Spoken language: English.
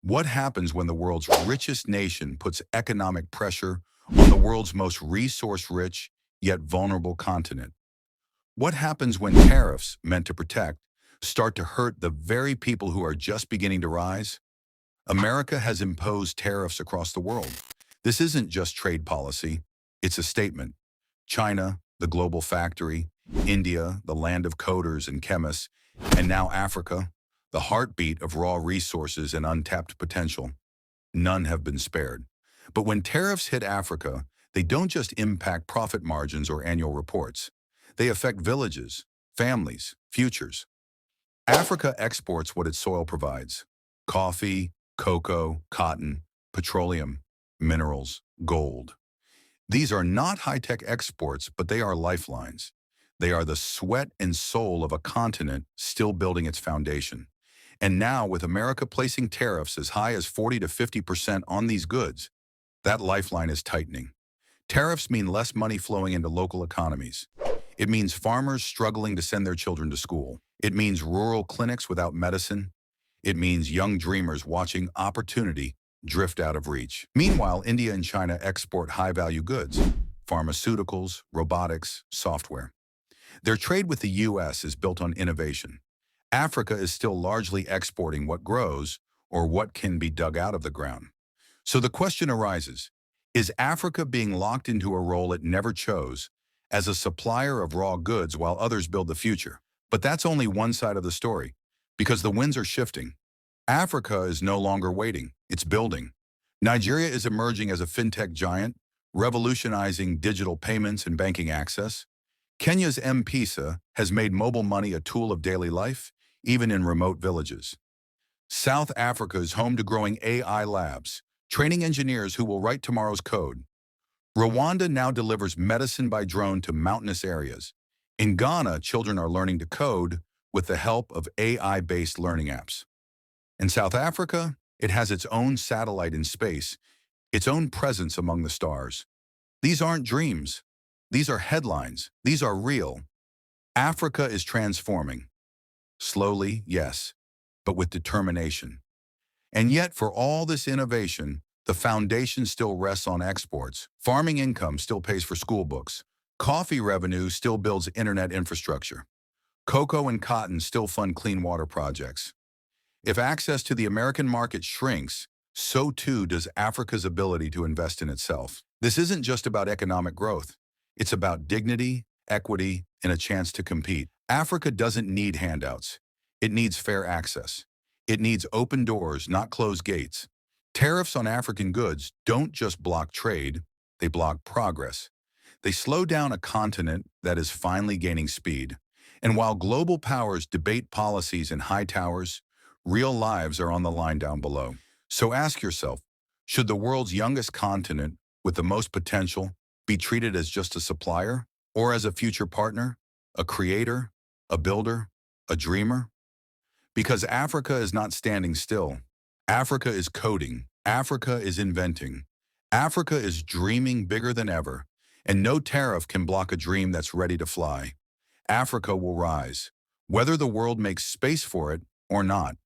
What happens when the world's richest nation puts economic pressure on the world's most resource-rich yet vulnerable continent? What happens when tariffs, meant to protect, start to hurt the very people who are just beginning to rise? America has imposed tariffs across the world. This isn't just trade policy, it's a statement. China, the global factory, India, the land of coders and chemists, and now Africa, the heartbeat of raw resources and untapped potential. None have been spared. But when tariffs hit Africa, they don't just impact profit margins or annual reports. They affect villages, families, futures. Africa exports what its soil provides: coffee, cocoa, cotton, petroleum, minerals, gold. These are not high-tech exports, but they are lifelines. They are the sweat and soul of a continent still building its foundation. And now, with America placing tariffs as high as 40 to 50% on these goods, that lifeline is tightening. Tariffs mean less money flowing into local economies. It means farmers struggling to send their children to school. It means rural clinics without medicine. It means young dreamers watching opportunity drift out of reach. Meanwhile, India and China export high-value goods: pharmaceuticals, robotics, software. Their trade with the U.S. is built on innovation. Africa is still largely exporting what grows or what can be dug out of the ground. So the question arises, is Africa being locked into a role it never chose as a supplier of raw goods while others build the future? But that's only one side of the story, because the winds are shifting. Africa is no longer waiting, it's building. Nigeria is emerging as a fintech giant, revolutionizing digital payments and banking access. Kenya's M-PESA has made mobile money a tool of daily life, even in remote villages. South Africa is home to growing AI labs, training engineers who will write tomorrow's code. Rwanda now delivers medicine by drone to mountainous areas. In Ghana, children are learning to code with the help of AI-based learning apps. In South Africa, it has its own satellite in space, its own presence among the stars. These aren't dreams. These are headlines. These are real. Africa is transforming. Slowly, yes, but with determination. And yet, for all this innovation, the foundation still rests on exports. Farming income still pays for school books. Coffee revenue still builds internet infrastructure. Cocoa and cotton still fund clean water projects. If access to the American market shrinks, so too does Africa's ability to invest in itself. This isn't just about economic growth. It's about dignity, equity, and a chance to compete. Africa doesn't need handouts. It needs fair access. It needs open doors, not closed gates. Tariffs on African goods don't just block trade, they block progress. They slow down a continent that is finally gaining speed. And while global powers debate policies in high towers, real lives are on the line down below. So ask yourself, should the world's youngest continent with the most potential be treated as just a supplier, or as a future partner, a creator, a builder, a dreamer? Because Africa is not standing still. Africa is coding. Africa is inventing. Africa is dreaming bigger than ever, and no tariff can block a dream that's ready to fly. Africa will rise, whether the world makes space for it or not.